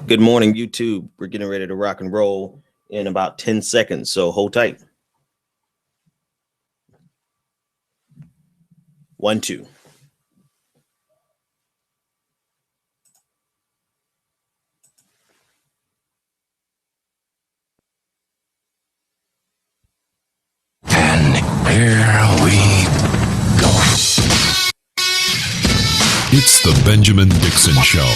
Good morning, YouTube. We're getting ready to rock and roll in about 10 seconds, so hold tight. 1, 2. And here we go. It's the Benjamin Dixon Show.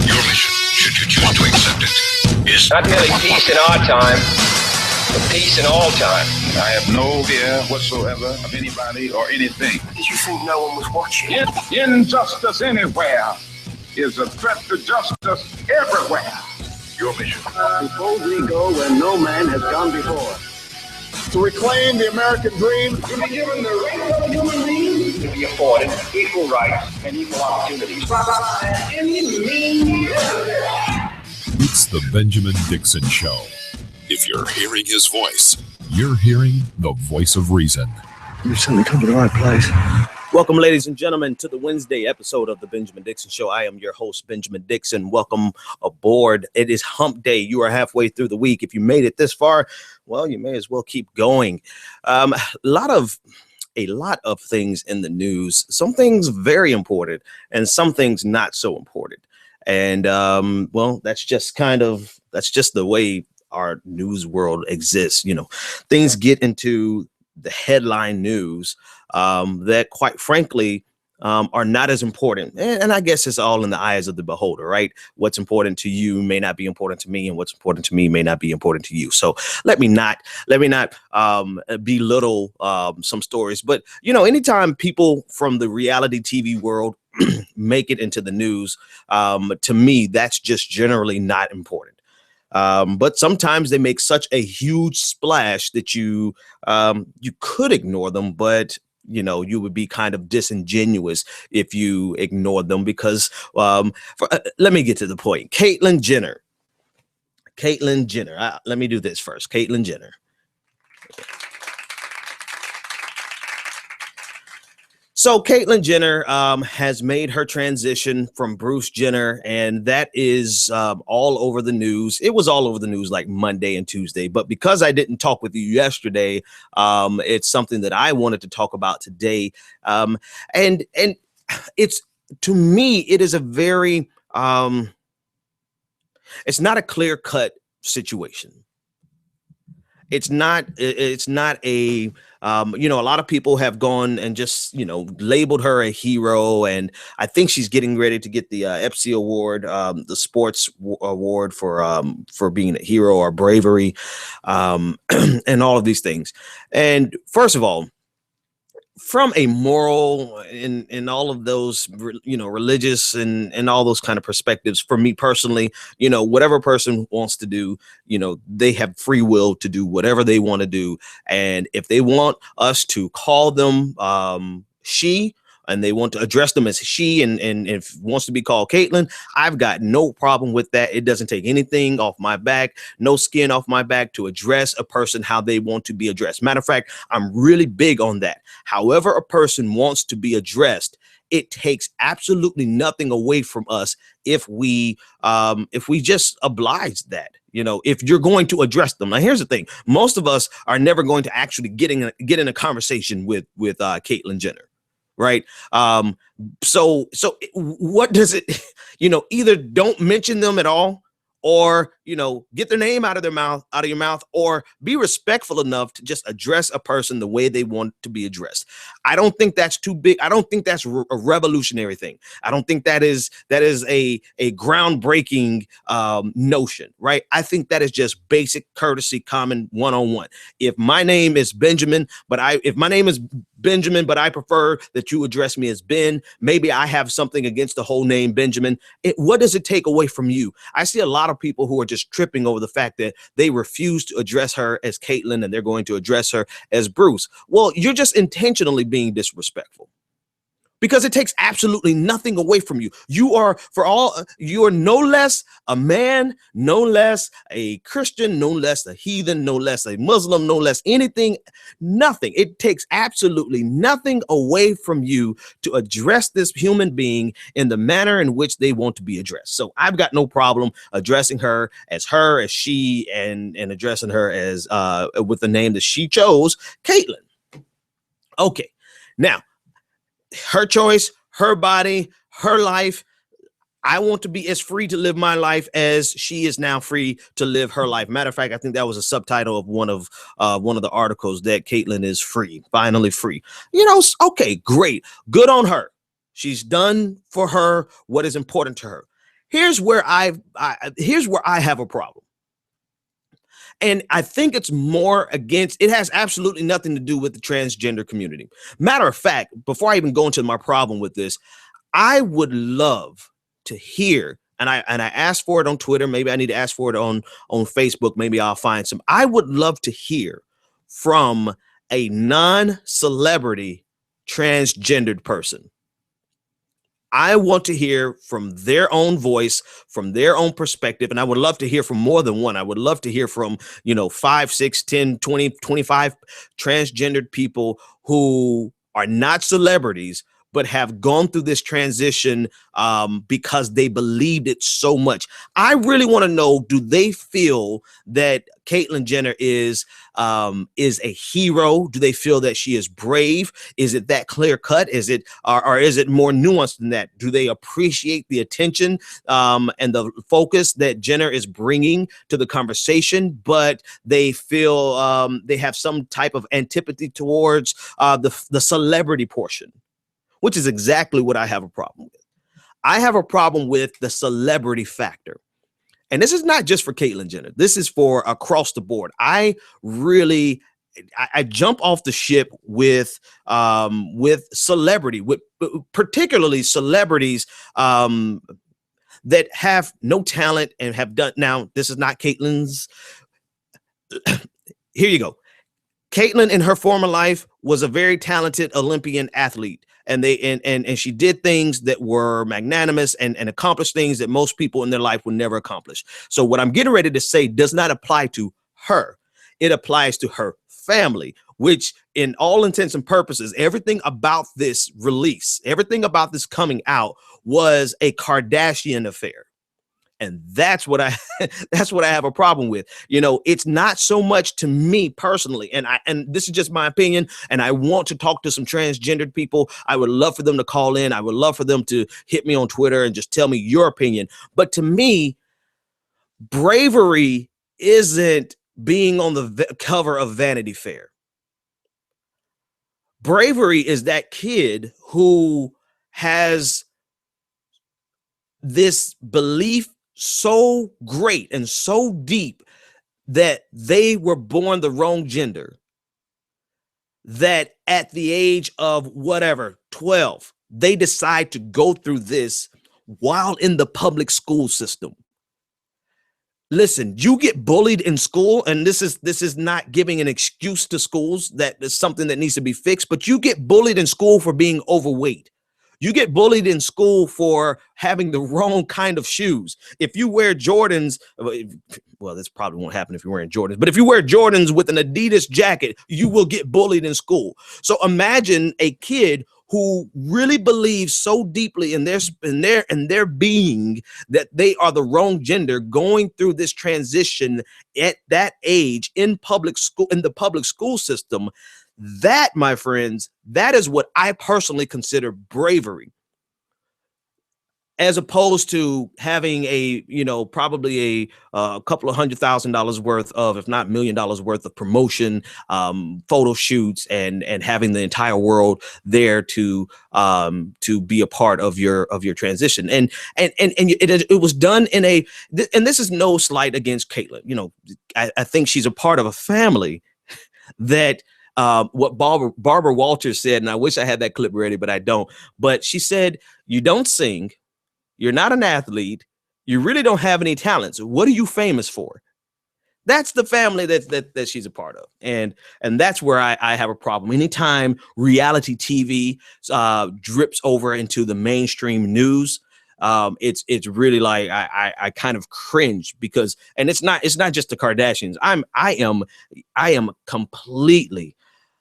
Your mission, should you choose to accept it, is not merely peace in our time, but peace in all time. I have no fear whatsoever of anybody or anything. Did you think no one was watching? Injustice anywhere is a threat to justice everywhere. your mission. Boldly go where no man has gone before. To reclaim the American dream. To be given the right of human beings to be afforded equal rights and equal opportunities. It's the Benjamin Dixon Show. If you're hearing his voice, you're hearing the voice of reason. You've certainly come to the right place. Welcome, ladies and gentlemen, to the Wednesday episode of the Benjamin Dixon Show. I am your host, Benjamin Dixon. Welcome aboard. It is hump day. You are halfway through the week. If you made it this far, well, you may as well keep going. A lot of things in the news. Some things very important and some things not so important. And well, that's just the way our news world exists. You know, things get into the headline news that, quite frankly, are not as important. And I guess it's all in the eyes of the beholder, right? What's important to you may not be important to me, and what's important to me may not be important to you. So let me not belittle some stories. But, you know, anytime people from the reality TV world make it into the news, to me, that's just generally not important. But sometimes they make such a huge splash that you could ignore them, but you know, you would be kind of disingenuous if you ignored them because let me get to the point. Caitlyn Jenner. Let me do this first. Caitlyn Jenner. So Caitlyn Jenner has made her transition from Bruce Jenner, and that is all over the news. It was all over the news like Monday and Tuesday, but because I didn't talk with you yesterday, it's something that I wanted to talk about today. And it's, to me, it is a very, it's not a clear-cut situation. It's not a, you know, a lot of people have gone and just, you know, labeled her a hero. And I think she's getting ready to get the EPSI award, the sports award for being a hero or bravery, and all of these things. And first of all, from a moral and all of those, you know, religious and all those kind of perspectives, for me personally, you know, whatever person wants to do, you know, they have free will to do whatever they want to do. And if they want us to call them she, and they want to address them as she, and if it wants to be called Caitlyn, I've got no problem with that. It doesn't take anything off my back, no skin off my back to address a person how they want to be addressed. Matter of fact, I'm really big on that. However a person wants to be addressed, it takes absolutely nothing away from us if we just oblige that. You know, if you're going to address them. Now, here's the thing. Most of us are never going to actually get in a conversation with Caitlyn Jenner. Right. So what does it, you know, either don't mention them at all, or, you know, get their name out of your mouth, or be respectful enough to just address a person the way they want to be addressed. I don't think that's too big. I don't think that's a revolutionary thing. I don't think that is a groundbreaking notion, right? I think that is just basic courtesy, common one-on-one. If my name is Benjamin, but I prefer that you address me as Ben, maybe I have something against the whole name Benjamin. What does it take away from you? I see a lot of people who are just tripping over the fact that they refuse to address her as Caitlyn and they're going to address her as Bruce. Well, you're just intentionally being disrespectful. because it takes absolutely nothing away from you. You are no less a man, no less a Christian, no less a heathen, no less a Muslim, no less anything, nothing. It takes absolutely nothing away from you to address this human being in the manner in which they want to be addressed. So I've got no problem addressing her, as she, and addressing her as with the name that she chose, Caitlin. Okay, now, her choice, her body, her life. I want to be as free to live my life as she is now free to live her life. Matter of fact, I think that was a subtitle of one of the articles, that Caitlin is free, finally free. Okay, great, good on her. She's done for her what is important to her. Here's where I have a problem. And I think it's more against, it has absolutely nothing to do with the transgender community. Matter of fact, before I even go into my problem with this, I would love to hear, and I asked for it on Twitter, maybe I need to ask for it on Facebook, maybe I'll find some. I would love to hear from a non-celebrity transgendered person. I want to hear from their own voice, from their own perspective. And I would love to hear from more than one. I would love to hear from, 5, 6, 10, 20, 25 transgendered people who are not celebrities, but have gone through this transition because they believed it so much. I really want to know, do they feel that Caitlyn Jenner is a hero? Do they feel that she is brave? Is it that clear cut? Is it, or is it more nuanced than that? Do they appreciate the attention and the focus that Jenner is bringing to the conversation, but they feel they have some type of antipathy towards the celebrity portion? Which is exactly what I have a problem with. I have a problem with the celebrity factor. And this is not just for Caitlyn Jenner. This is for across the board. I jump off the ship with celebrity, with particularly celebrities that have no talent and have done. Now, this is not Caitlyn's. Here you go. Caitlyn in her former life was a very talented Olympian athlete. And she did things that were magnanimous and accomplished things that most people in their life would never accomplish. So what I'm getting ready to say does not apply to her. It applies to her family, which in all intents and purposes, everything about this release, everything about this coming out was a Kardashian affair. And that's what I have a problem with. It's not so much to me personally. And this is just my opinion. And I want to talk to some transgendered people. I would love for them to call in. I would love for them to hit me on Twitter and just tell me your opinion. But to me, bravery isn't being on the cover of Vanity Fair. Bravery is that kid who has this belief so great and so deep that they were born the wrong gender, that at the age of whatever, 12, they decide to go through this while in the public school system. Listen, you get bullied in school, and this is not giving an excuse to schools. That is something that needs to be fixed, but you get bullied in school for being overweight. You get bullied in school for having the wrong kind of shoes. If you wear Jordans, well, this probably won't happen if you're wearing Jordans, but if you wear Jordans with an Adidas jacket, you will get bullied in school. So imagine a kid who really believes so deeply in their being that they are the wrong gender, going through this transition at that age in public school, in the public school system. That, my friends, that is what I personally consider bravery, as opposed to having probably a couple of $100,000 worth of, if not $1 million worth of promotion, photo shoots, and having the entire world there to be a part of your transition. And it was done in and this is no slight against Caitlyn. I think she's a part of a family that. What Barbara Walters said, and I wish I had that clip ready, but I don't. But she said, "You don't sing, you're not an athlete, you really don't have any talents. What are you famous for?" That's the family that she's a part of, and that's where I have a problem. Anytime reality TV drips over into the mainstream news, it's really like I kind of cringe, because, and it's not just the Kardashians. I am completely,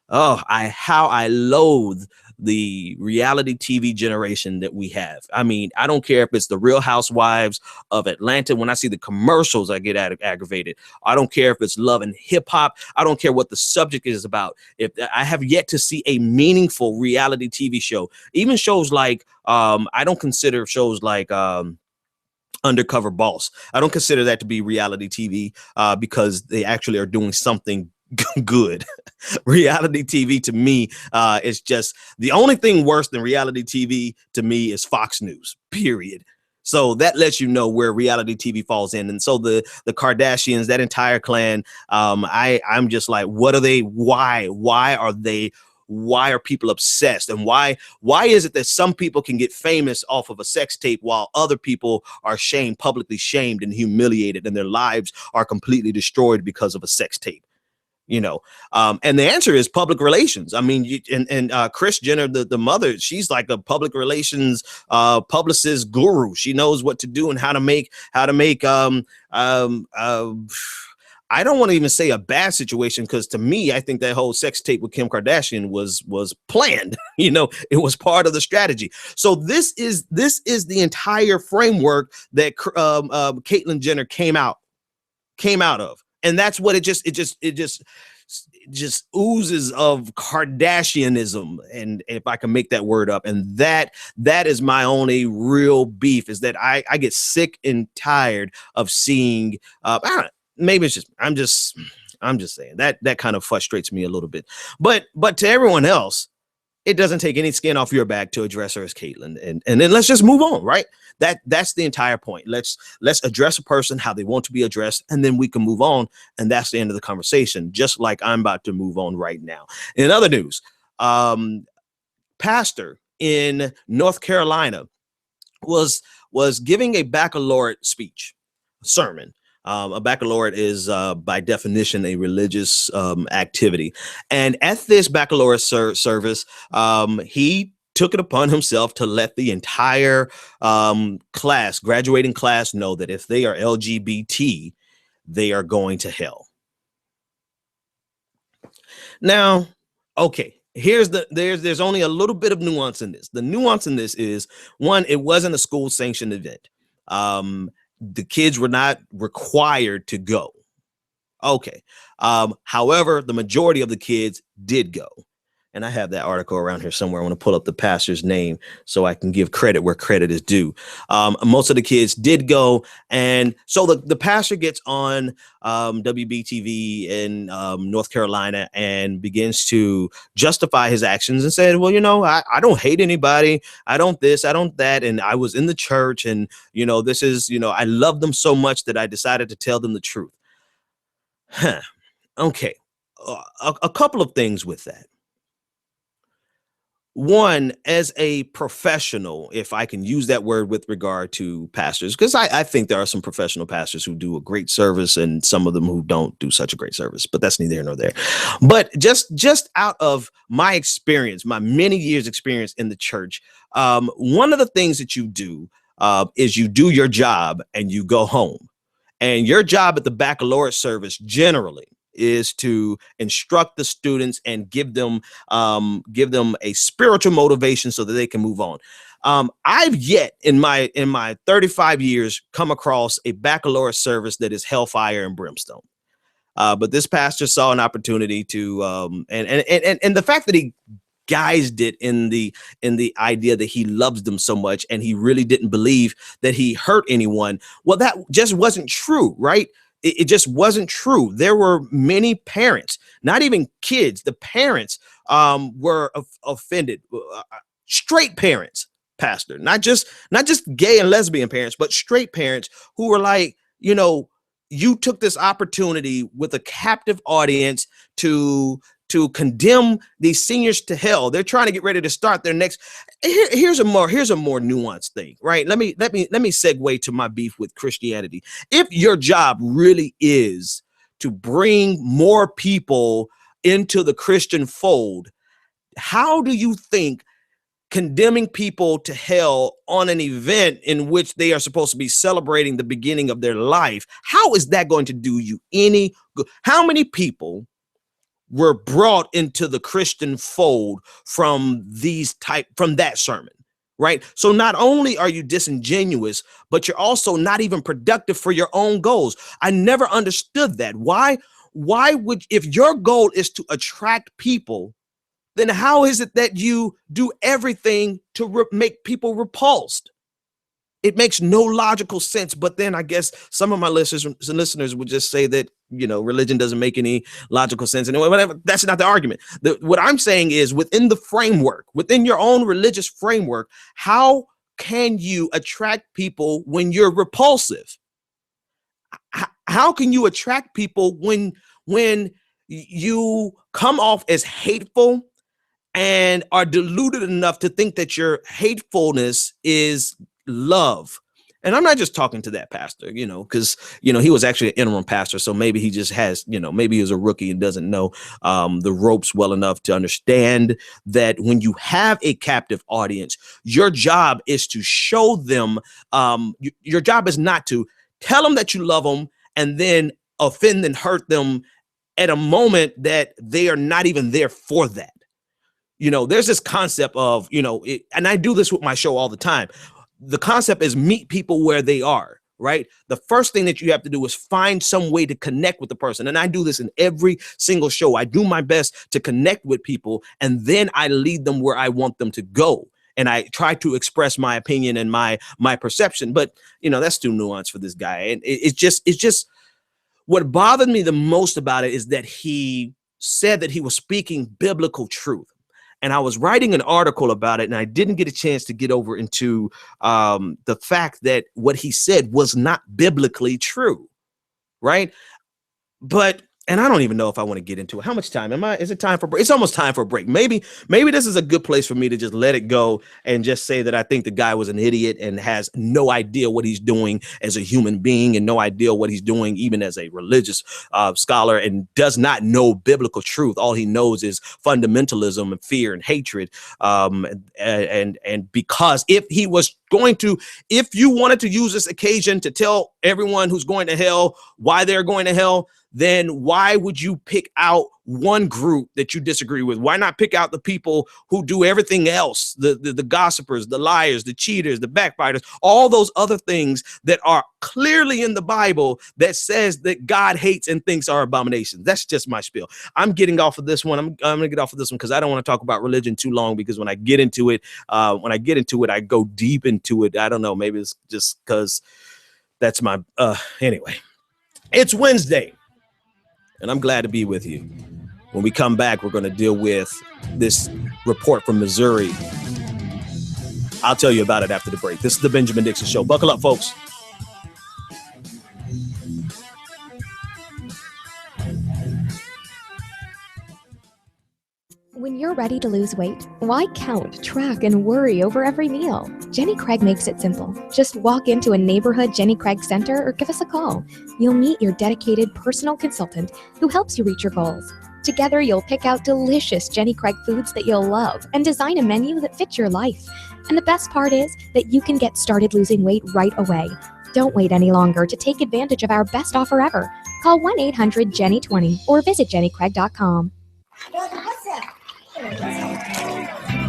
how I loathe the reality TV generation that we have. I mean, I don't care if it's the Real Housewives of Atlanta. When I see the commercials, I get aggravated. I don't care if it's Love and Hip Hop. I don't care what the subject is about. If I have yet to see a meaningful reality TV show, even shows like I don't consider shows like Undercover Boss. I don't consider that to be reality TV because they actually are doing something good. Reality TV to me is just, the only thing worse than reality TV to me is Fox News, period. So that lets you know where reality TV falls in. And so the Kardashians, that entire clan, I'm just like, what are they? Why are people obsessed? And why is it that some people can get famous off of a sex tape while other people are publicly shamed and humiliated, and their lives are completely destroyed because of a sex tape? You know, and the answer is public relations. I mean, Kris Jenner, the mother, she's like a public relations publicist guru. She knows what to do and how to make I don't want to even say a bad situation, because to me, I think that whole sex tape with Kim Kardashian was planned. You know, it was part of the strategy. So this is the entire framework that Caitlyn Jenner came out of. And that's what it just oozes of Kardashianism, and if I can make that word up. And that is my only real beef, is that I get sick and tired of seeing. Maybe it's just I'm just saying that kind of frustrates me a little bit. But to everyone else, it doesn't take any skin off your back to address her as Caitlyn, and then let's just move on, right? That's the entire point. Let's address a person how they want to be addressed, and then we can move on, and that's the end of the conversation, just like I'm about to move on right now. In other news, pastor in North Carolina was giving a baccalaureate speech, sermon. A baccalaureate is by definition a religious activity, and at this baccalaureate service, he took it upon himself to let the entire graduating class know that if they are LGBT, they are going to hell. Now, okay, there's only a little bit of nuance in this. The nuance in this is, one, it wasn't a school sanctioned event. The kids were not required to go. Okay. However, the majority of the kids did go. And I have that article around here somewhere. I want to pull up the pastor's name so I can give credit where credit is due. Most of the kids did go. And so the pastor gets on WBTV in North Carolina and begins to justify his actions and said, well, you know, I don't hate anybody. I don't this, I don't that. And I was in the church, and, you know, this is, you know, I love them so much that I decided to tell them the truth. Okay. A couple of things with that. One, as a professional, if I can use that word with regard to pastors, because I think there are some professional pastors who do a great service and some of them who don't do such a great service, but that's neither here nor there. But just out of my experience, my many years experience in the church, one of the things that you do is you do your job and you go home. And your job at the baccalaureate service generally is to instruct the students and give them a spiritual motivation so that they can move on. I've yet in my 35 years come across a baccalaureate service that is hellfire and brimstone. But this pastor saw an opportunity to and the fact that he guised it in the idea that he loves them so much and he really didn't believe that he hurt anyone. Well, that just wasn't true, right? It just wasn't true. There were many parents, not even kids. The parents were offended. Straight parents, pastor, not just gay and lesbian parents, but straight parents who were like, you know, you took this opportunity with a captive audience to condemn these seniors to hell. They're trying to get ready to start their next. Here's a more nuanced thing, right? Let me segue to my beef with Christianity. If your job really is to bring more people into the Christian fold, how do you think condemning people to hell on an event in which they are supposed to be celebrating the beginning of their life, how is that going to do you any good? How many people were brought into the Christian fold from that sermon, right? So not only are you disingenuous, but you're also not even productive for your own goals. I never understood that. Why would, if your goal is to attract people, then how is it that you do everything to make people repulsed? It makes no logical sense. But then I guess some of my listeners would just say that, religion doesn't make any logical sense. And whatever, that's not the argument. What I'm saying is, within the framework, within your own religious framework, how can you attract people when you're repulsive? How can you attract people when you come off as hateful and are deluded enough to think that your hatefulness is love? And I'm not just talking to that pastor, because, he was actually an interim pastor. So maybe he just has, maybe he was a rookie and doesn't know the ropes well enough to understand that when you have a captive audience, your job is to show them, your job is not to tell them that you love them and then offend and hurt them at a moment that they are not even there for that. There's this concept of, and I do this with my show all the time. The concept is meet people where they are, right? The first thing that you have to do is find some way to connect with the person. And I do this in every single show. I do my best to connect with people, and then I lead them where I want them to go. And I try to express my opinion and my perception. But, that's too nuanced for this guy. And it's just what bothered me the most about it is that he said that he was speaking biblical truth. And I was writing an article about it, and I didn't get a chance to get over into the fact that what he said was not biblically true, right? And I don't even know if I want to get into it. How much time is it time for break? It's almost time for a break. Maybe this is a good place for me to just let it go and just say that I think the guy was an idiot and has no idea what he's doing as a human being and no idea what he's doing even as a religious scholar, and does not know biblical truth. All he knows is fundamentalism and fear and hatred. And because if you wanted to use this occasion to tell everyone who's going to hell why they're going to hell, then why would you pick out one group that you disagree with? Why not pick out the people who do everything else? The gossipers, the liars, the cheaters, the backbiters, all those other things that are clearly in the Bible that says that God hates and thinks are abominations. That's just my spiel. I'm getting off of this one. I'm going to get off of this one because I don't want to talk about religion too long, because when I get into it, I go deep into it. I don't know. Maybe it's just because that's my, anyway, it's Wednesday. And I'm glad to be with you. When we come back, we're going to deal with this report from Missouri. I'll tell you about it after the break. This is the Benjamin Dixon Show. Buckle up, folks. When you're ready to lose weight, why count, track, and worry over every meal? Jenny Craig makes it simple. Just walk into a neighborhood Jenny Craig center or give us a call. You'll meet your dedicated personal consultant who helps you reach your goals. Together, you'll pick out delicious Jenny Craig foods that you'll love and design a menu that fits your life. And the best part is that you can get started losing weight right away. Don't wait any longer to take advantage of our best offer ever. Call 1-800-JENNY20 or visit jennycraig.com.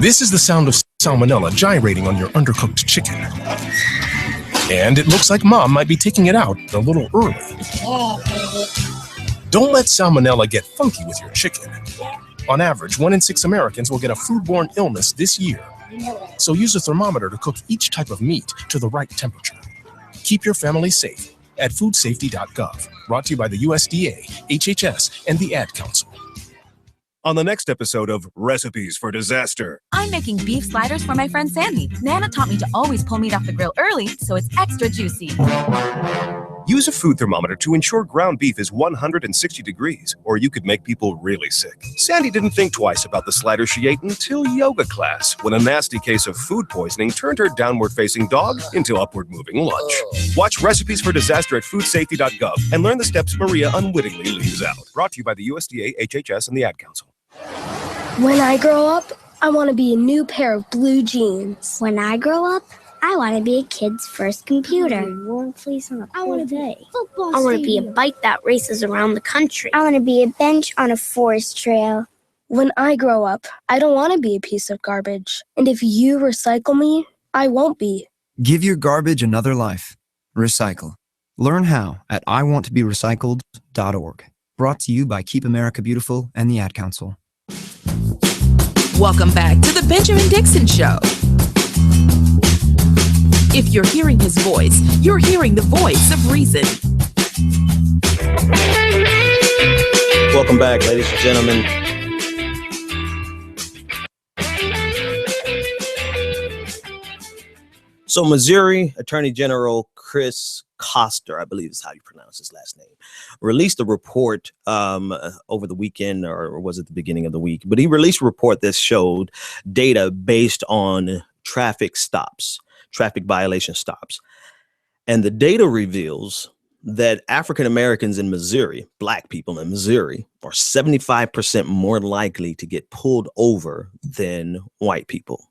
This is the sound of salmonella gyrating on your undercooked chicken. And it looks like Mom might be taking it out a little early. Don't let salmonella get funky with your chicken. On average, 1 in 6 Americans will get a foodborne illness this year. So use a thermometer to cook each type of meat to the right temperature. Keep your family safe at foodsafety.gov. Brought to you by the USDA, HHS, and the Ad Council. On the next episode of Recipes for Disaster. I'm making beef sliders for my friend Sandy. Nana taught me to always pull meat off the grill early so it's extra juicy. Use a food thermometer to ensure ground beef is 160 degrees, or you could make people really sick. Sandy didn't think twice about the slider she ate until yoga class, when a nasty case of food poisoning turned her downward-facing dog into upward-moving lunch. Watch Recipes for Disaster at foodsafety.gov and learn the steps Maria unwittingly leaves out. Brought to you by the USDA, HHS, and the Ad Council. When I grow up, I want to be a new pair of blue jeans. When I grow up, I want to be a kid's first computer. I want to be a bike that races around the country. I want to be a bench on a forest trail. When I grow up, I don't want to be a piece of garbage. And if you recycle me, I won't be. Give your garbage another life. Recycle. Learn how at iwanttoberecycled.org. Brought to you by Keep America Beautiful and the Ad Council. Welcome back to the Benjamin Dixon Show. If you're hearing his voice, you're hearing the voice of reason. Welcome back, ladies and gentlemen. So Missouri Attorney General Chris Koster, I believe is how you pronounce his last name, released a report over the weekend, or was it the beginning of the week? But he released a report that showed data based on traffic violation stops. And the data reveals that African Americans in Missouri, black people in Missouri, are 75% more likely to get pulled over than white people.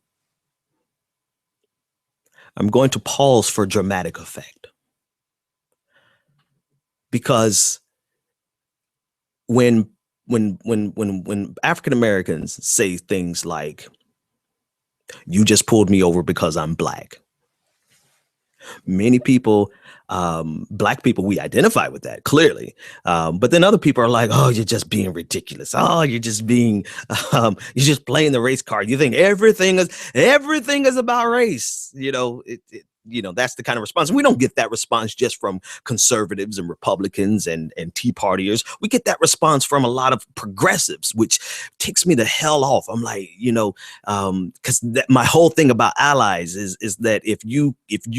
I'm going to pause for dramatic effect, because when African Americans say things like, "You just pulled me over because I'm black," many people, black people, we identify with that clearly. But then other people are like, "Oh, you're just being ridiculous. Oh, you're just being, you're just playing the race card. You think everything is about race." That's the kind of response. We don't get that response just from conservatives and Republicans and Tea Partiers. We get that response from a lot of progressives, which ticks me the hell off. I'm like, because my whole thing about allies is that if you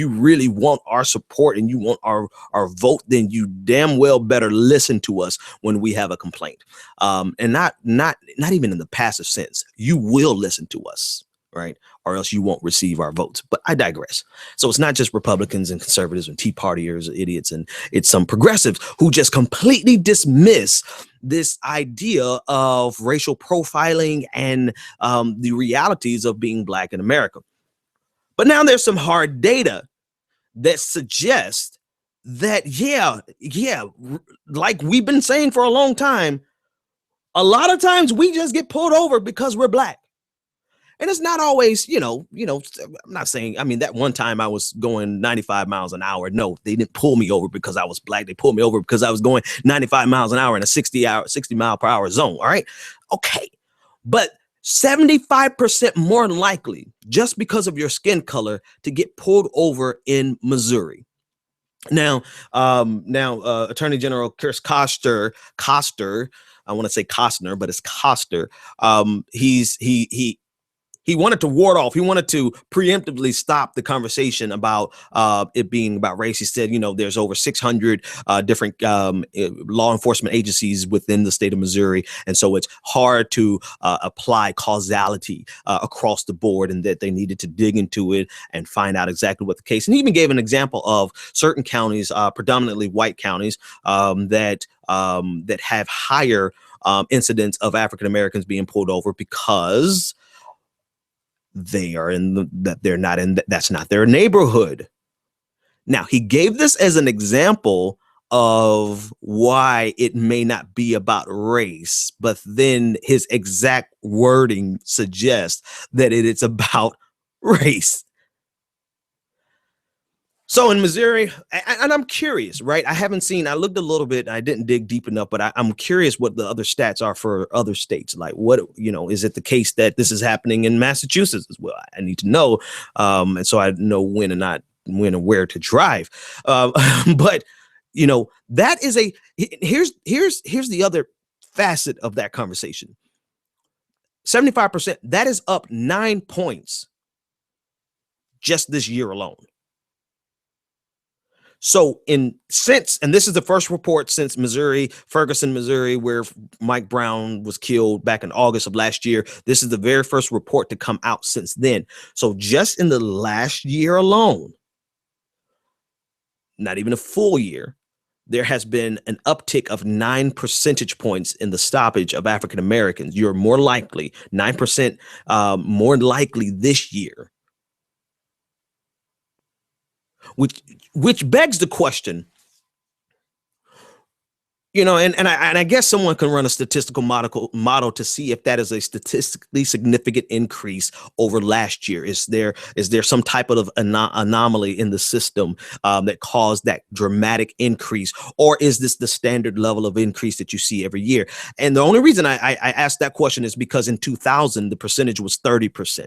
really want our support and you want our vote, then you damn well better listen to us when we have a complaint, and not even in the passive sense. You will listen to us, right? Or else you won't receive our votes. But I digress. So it's not just Republicans and conservatives and Tea Partiers, idiots, and it's some progressives who just completely dismiss this idea of racial profiling and the realities of being black in America. But now there's some hard data that suggests that, like we've been saying for a long time, a lot of times we just get pulled over because we're black. And it's not always, I'm not saying, that one time I was going 95 miles an hour. No, they didn't pull me over because I was black. They pulled me over because I was going 95 miles an hour in a 60 mile per hour zone. All right. Okay. But 75% more likely, just because of your skin color, to get pulled over in Missouri. Now, Attorney General Chris Koster, I want to say Costner, but it's Koster. He wanted to ward off. He wanted to preemptively stop the conversation about it being about race. He said, there's over 600 different law enforcement agencies within the state of Missouri. And so it's hard to apply causality across the board, and that they needed to dig into it and find out exactly what the case. And he even gave an example of certain counties, predominantly white counties, that have higher incidents of African Americans being pulled over because they are that's not their neighborhood. Now, he gave this as an example of why it may not be about race, but then his exact wording suggests that it's about race. So in Missouri, and I'm curious, right? I looked a little bit, I didn't dig deep enough, but I'm curious what the other stats are for other states. Like what, is it the case that this is happening in Massachusetts as well? I need to know. And so I know when and where to drive. But that is here's the other facet of that conversation. 75%, that is up 9 points just this year alone. So and this is the first report since Ferguson, Missouri, where Mike Brown was killed back in August of last year. This is the very first report to come out since then. So just in the last year alone, not even a full year, there has been an uptick of 9 percentage points in the stoppage of African Americans. You're more likely, 9% more likely this year. Which begs the question, and I guess someone can run a statistical model to see if that is a statistically significant increase over last year. Is there some type of anomaly in the system that caused that dramatic increase, or is this the standard level of increase that you see every year? And the only reason I asked that question is because in 2000 the percentage was 30%.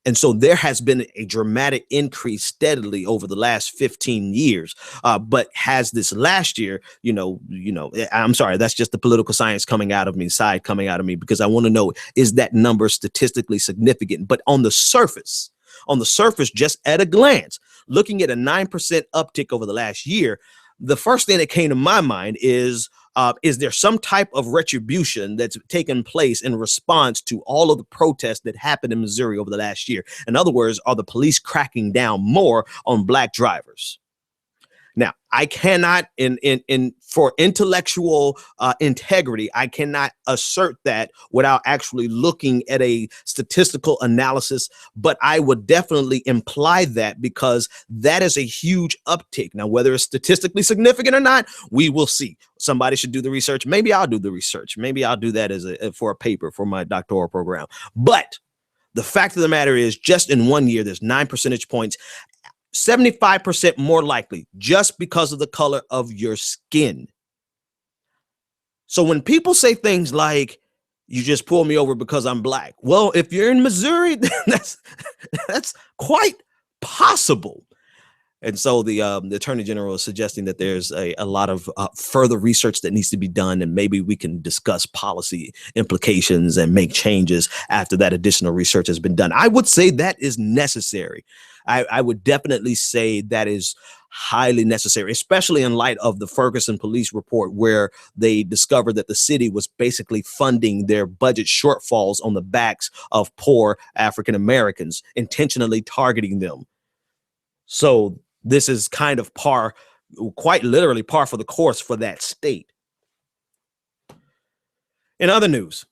And so there has been a dramatic increase steadily over the last 15 years. But has this last year, I'm sorry, that's just the political science coming out of me, because I want to know, is that number statistically significant? But on the surface, just at a glance, looking at a 9% uptick over the last year, the first thing that came to my mind is there some type of retribution that's taken place in response to all of the protests that happened in Missouri over the last year? In other words, are the police cracking down more on Black drivers? Now, I cannot, for intellectual integrity, I cannot assert that without actually looking at a statistical analysis, but I would definitely imply that, because that is a huge uptick. Now, whether it's statistically significant or not, we will see. Somebody should do the research. Maybe I'll do the research. Maybe I'll do that for a paper for my doctoral program. But the fact of the matter is, just in 1 year, there's 9 percentage points. 75% more likely, just because of the color of your skin. So when people say things like, you just pull me over because I'm Black, well, if you're in Missouri, that's quite possible. And so the Attorney General is suggesting that there's a lot of further research that needs to be done, and maybe we can discuss policy implications and make changes after that additional research has been done. I would say that is necessary. I would definitely say that is highly necessary, especially in light of the Ferguson police report, where they discovered that the city was basically funding their budget shortfalls on the backs of poor African Americans, intentionally targeting them. So this is kind of quite literally par for the course for that state. In other news,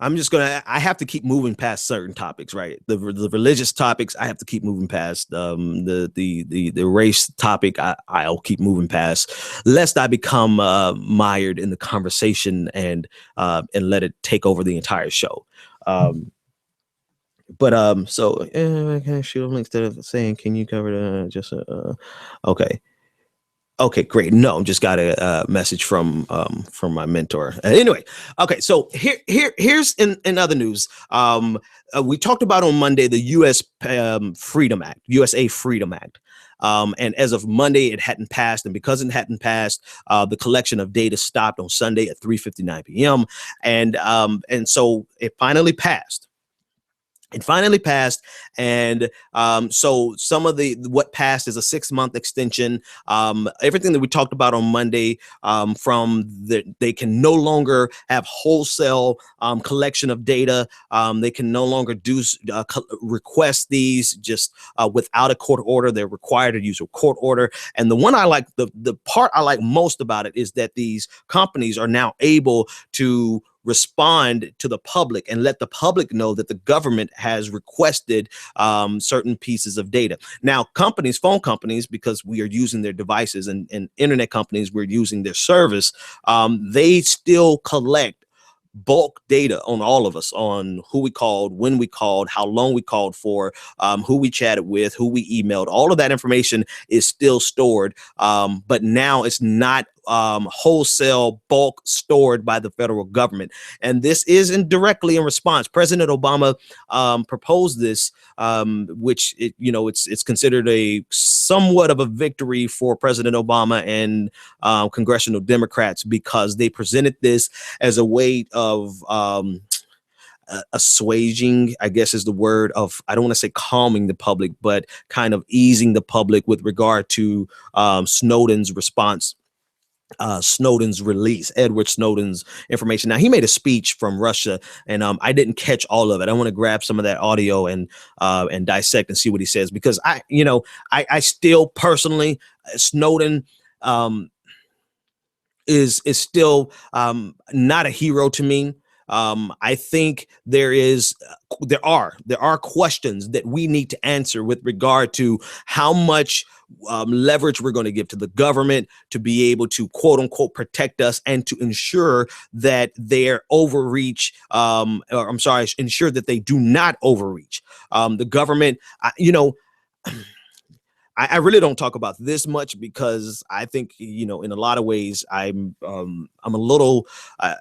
I have to keep moving past certain topics, right? The religious topics, I have to keep moving past. The race topic, I'll keep moving past, lest I become mired in the conversation and let it take over the entire show. So can I shoot a link instead of saying, can you cover the okay. Okay, great. No, just got a message from my mentor. Anyway, okay. So here's in other news. We talked about on Monday the USA Freedom Act. And as of Monday, it hadn't passed. And because it hadn't passed, the collection of data stopped on Sunday at 3:59 p.m. And so it finally passed. And so some of what passed is a 6-month extension. Everything that we talked about on Monday, they can no longer have wholesale collection of data. They can no longer request these just without a court order. They're required to use a court order. And the one I like, the part I like most about it, is that these companies are now able to respond to the public and let the public know that the government has requested certain pieces of data. Now, phone companies, because we are using their devices, and internet companies, we're using their service, they still collect bulk data on all of us, on who we called, when we called, how long we called for, who we chatted with, who we emailed. All of that information is still stored, but now it's not wholesale bulk stored by the federal government. And this is directly in response. President Obama proposed this, which it's considered a somewhat of a victory for President Obama and congressional Democrats, because they presented this as a way of assuaging, I guess is the word, of, I don't want to say calming the public, but kind of easing the public with regard to Snowden's response, Snowden's release, Edward Snowden's information. Now, he made a speech from Russia, and I didn't catch all of it. I want to grab some of that audio and dissect and see what he says, because I still personally, Snowden is still not a hero to me. I think there are questions that we need to answer with regard to how much leverage we're going to give to the government to be able to, quote unquote, protect us, and to ensure that their overreach, ensure that they do not overreach. The government, I really don't talk about this much, because I think, in a lot of ways, I'm a little, I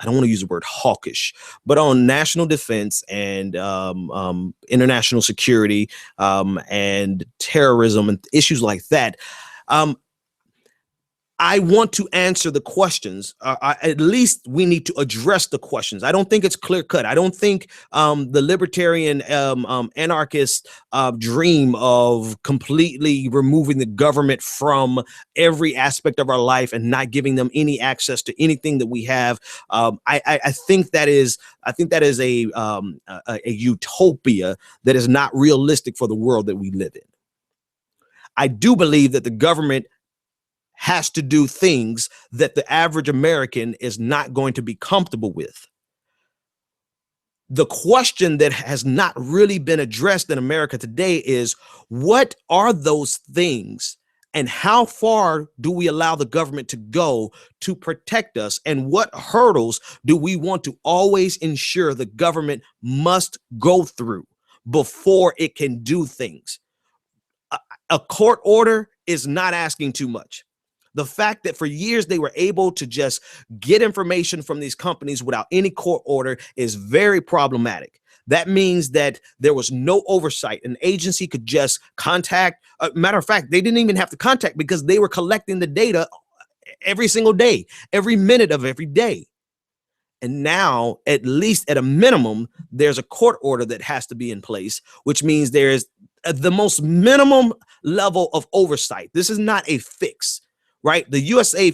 don't want to use the word hawkish, but on national defense and international security and terrorism and issues like that. I want to answer the questions. At least we need to address the questions. I don't think it's clear cut. I don't think the libertarian anarchist dream of completely removing the government from every aspect of our life and not giving them any access to anything that we have. I think that is a utopia that is not realistic for the world that we live in. I do believe that the government has to do things that the average American is not going to be comfortable with. The question that has not really been addressed in America today is, what are those things, and how far do we allow the government to go to protect us, and what hurdles do we want to always ensure the government must go through before it can do things? A court order is not asking too much. The fact that for years they were able to just get information from these companies without any court order is very problematic. That means that there was no oversight. An agency could just contact. Matter of fact, they didn't even have to contact, because they were collecting the data every single day, every minute of every day. And now, at least at a minimum, there's a court order that has to be in place, which means there is the most minimum level of oversight. This is not a fix. Right? The USA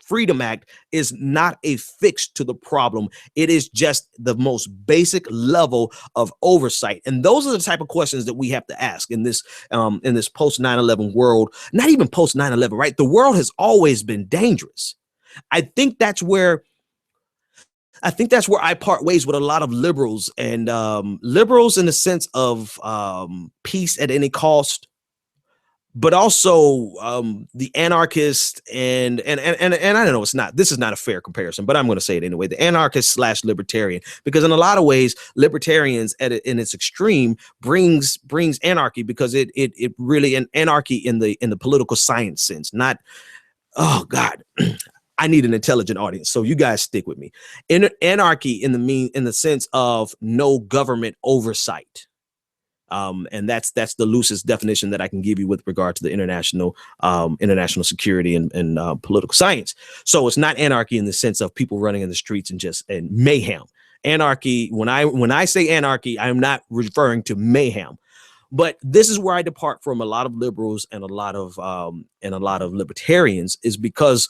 Freedom Act is not a fix to the problem. It is just the most basic level of oversight. And those are the type of questions that we have to ask in this post 9/11 world. Not even post 9/11, right? The world has always been dangerous. I think that's where I part ways with a lot of liberals, and liberals in the sense of peace at any cost, but also the anarchist and I don't know, this is not a fair comparison, but I'm going to say it anyway, the anarchist / libertarian, because in a lot of ways, libertarians in its extreme brings anarchy, because it really, an anarchy in the political science sense, not, oh God, I need an intelligent audience, so you guys stick with me. Anarchy in the sense of no government oversight. And that's the loosest definition that I can give you with regard to the international security and political science. So it's not anarchy in the sense of people running in the streets and mayhem. Anarchy, when I say anarchy, I'm not referring to mayhem. But this is where I depart from a lot of liberals and a lot of libertarians, is because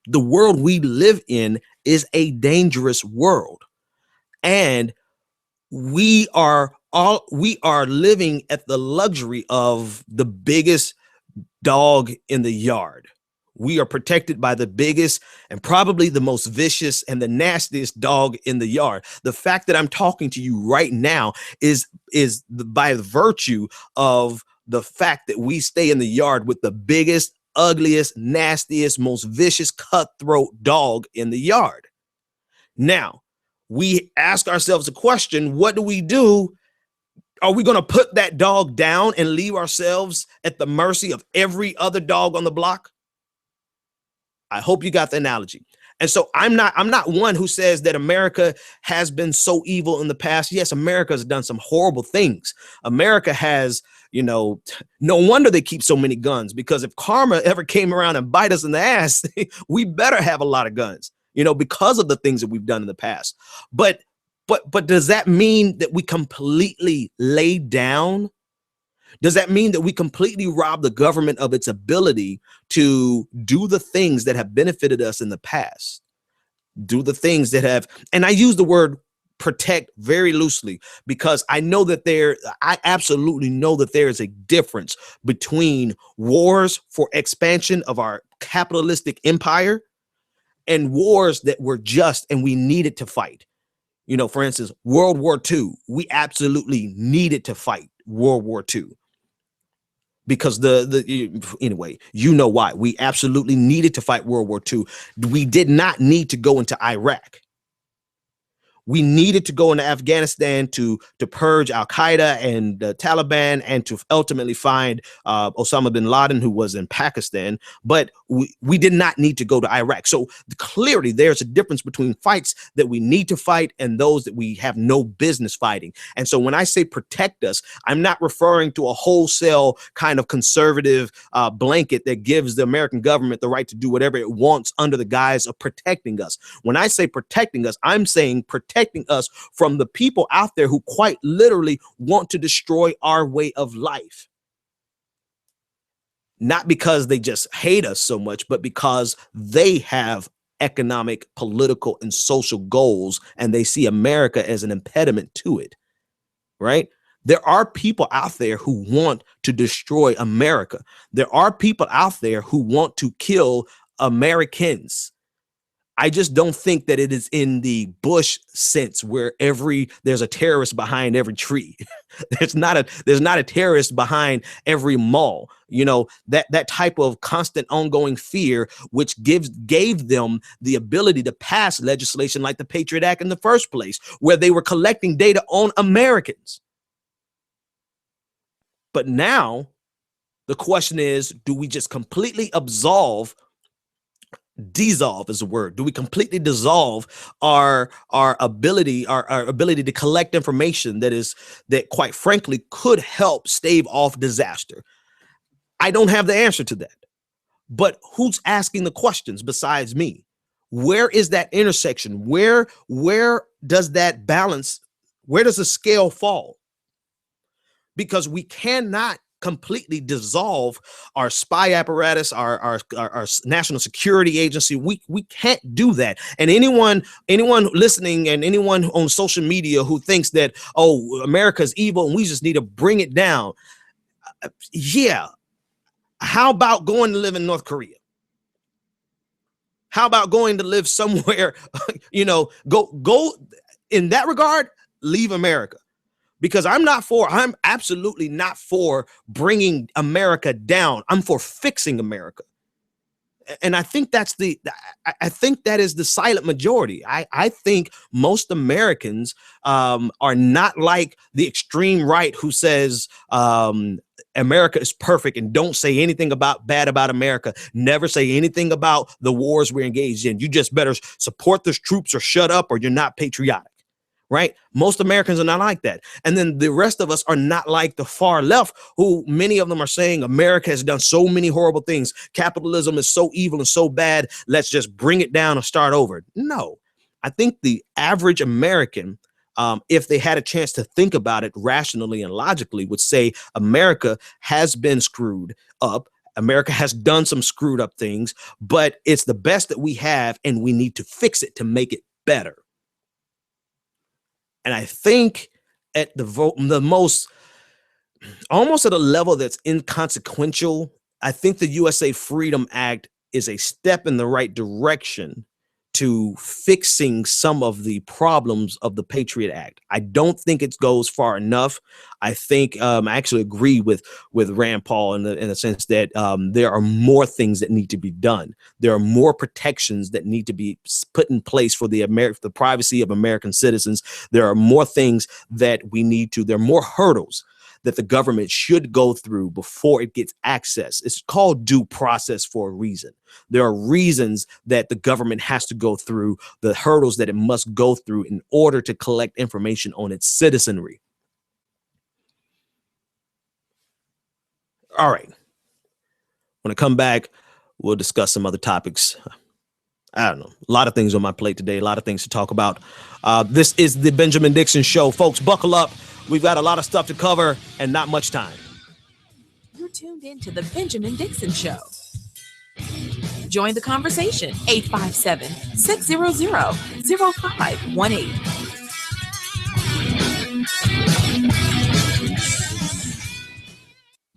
the world we live in is a dangerous world, and we are living at the luxury of the biggest dog in the yard. We are protected by the biggest and probably the most vicious and the nastiest dog in the yard. The fact that I'm talking to you right now is by virtue of the fact that we stay in the yard with the biggest, ugliest, nastiest, most vicious, cutthroat dog in the yard. Now, we ask ourselves a question: what do? Are we going to put that dog down and leave ourselves at the mercy of every other dog on the block? I hope you got the analogy. And so I'm not one who says that America has been so evil in the past. Yes, America has done some horrible things. America has, no wonder they keep so many guns, because if karma ever came around and bite us in the ass, we better have a lot of guns, because of the things that we've done in the past. But But does that mean that we completely lay down? Does that mean that we completely rob the government of its ability to do the things that have benefited us in the past? Do the things that have, and I use the word protect very loosely because I absolutely know that there is a difference between wars for expansion of our capitalistic empire and wars that were just and we needed to fight. You know, for instance, World War II, we absolutely needed to fight World War II because anyway, you know why. We absolutely needed to fight World War II. We did not need to go into Iraq. We needed to go into Afghanistan to purge Al-Qaeda and the Taliban and to ultimately find Osama bin Laden, who was in Pakistan. But we did not need to go to Iraq. So clearly there's a difference between fights that we need to fight and those that we have no business fighting. And so when I say protect us, I'm not referring to a wholesale kind of conservative blanket that gives the American government the right to do whatever it wants under the guise of protecting us. When I say protecting us, I'm saying protecting us from the people out there who quite literally want to destroy our way of life. Not because they just hate us so much, but because they have economic, political, and social goals, and they see America as an impediment to it, right? There are people out there who want to destroy America. There are people out there who want to kill Americans. I just don't think that it is in the Bush sense where there's a terrorist behind every tree. there's not a terrorist behind every mall. You know, that type of constant ongoing fear, which gave them the ability to pass legislation like the Patriot Act in the first place, where they were collecting data on Americans. But now the question is, do we just completely dissolve is a word. Do we completely dissolve our ability to collect information that quite frankly could help stave off disaster? I don't have the answer to that. But who's asking the questions besides me? Where is that intersection? Where does that balance? Where does the scale fall? Because we cannot completely dissolve our spy apparatus, our national security agency. We can't do that. And anyone listening and anyone on social media who thinks that, oh, America's evil and we just need to bring it down. Yeah. How about going to live in North Korea? How about going to live somewhere, go in that regard, leave America. Because I'm absolutely not for bringing America down. I'm for fixing America. And I think that is the silent majority. I think most Americans are not like the extreme right who says America is perfect and don't say anything bad about America. Never say anything about the wars we're engaged in. You just better support those troops or shut up or you're not patriotic. Right? Most Americans are not like that. And then the rest of us are not like the far left, who many of them are saying America has done so many horrible things. Capitalism is so evil and so bad. Let's just bring it down and start over. No, I think the average American, if they had a chance to think about it rationally and logically, would say America has been screwed up. America has done some screwed up things, but it's the best that we have, and we need to fix it to make it better. And I think at the most, almost at a level that's inconsequential, I think the USA Freedom Act is a step in the right direction to fixing some of the problems of the Patriot Act. I don't think it goes far enough. I think I actually agree with Rand Paul in the sense that there are more things that need to be done. There are more protections that need to be put in place for the privacy of American citizens. There are more things that we need to. There are more hurdles that the government should go through before it gets access. It's called due process for a reason. There are reasons that the government has to go through, the hurdles that it must go through in order to collect information on its citizenry. All right. When I come back, we'll discuss some other topics. I don't know. A lot of things on my plate today. A lot of things to talk about. This is the Benjamin Dixon Show. Folks, buckle up. We've got a lot of stuff to cover and not much time. You're tuned in to the Benjamin Dixon Show. Join the conversation. 857-600-0518.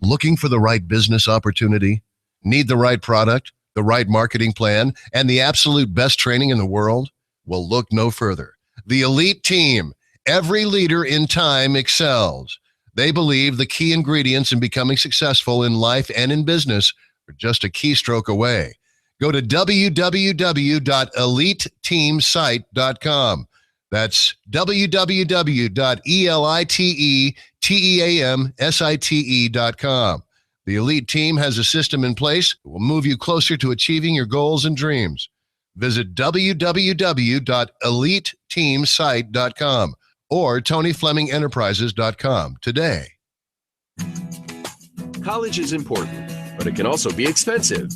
Looking for the right business opportunity? Need the right product, the right marketing plan, and the absolute best training in the world? Well, look no further. The Elite Team. Every leader in time excels. They believe the key ingredients in becoming successful in life and in business are just a keystroke away. Go to www.eliteteamsite.com. That's www.eliteteamsite.com. The Elite Team has a system in place that will move you closer to achieving your goals and dreams. Visit www.eliteteamsite.com or TonyFlemingEnterprises.com today. College is important, but it can also be expensive.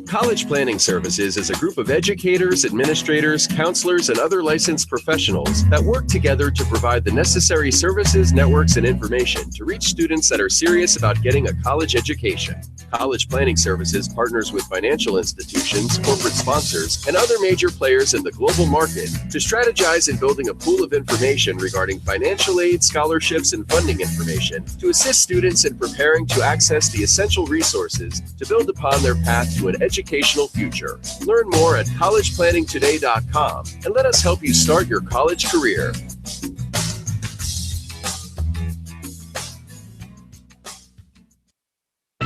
College Planning Services is a group of educators, administrators, counselors, and other licensed professionals that work together to provide the necessary services, networks, and information to reach students that are serious about getting a college education. College Planning Services partners with financial institutions, corporate sponsors, and other major players in the global market to strategize in building a pool of information regarding financial aid, scholarships, and funding information to assist students in preparing to access the essential resources to build upon their path to an educational future. Learn more at collegeplanningtoday.com and let us help you start your college career.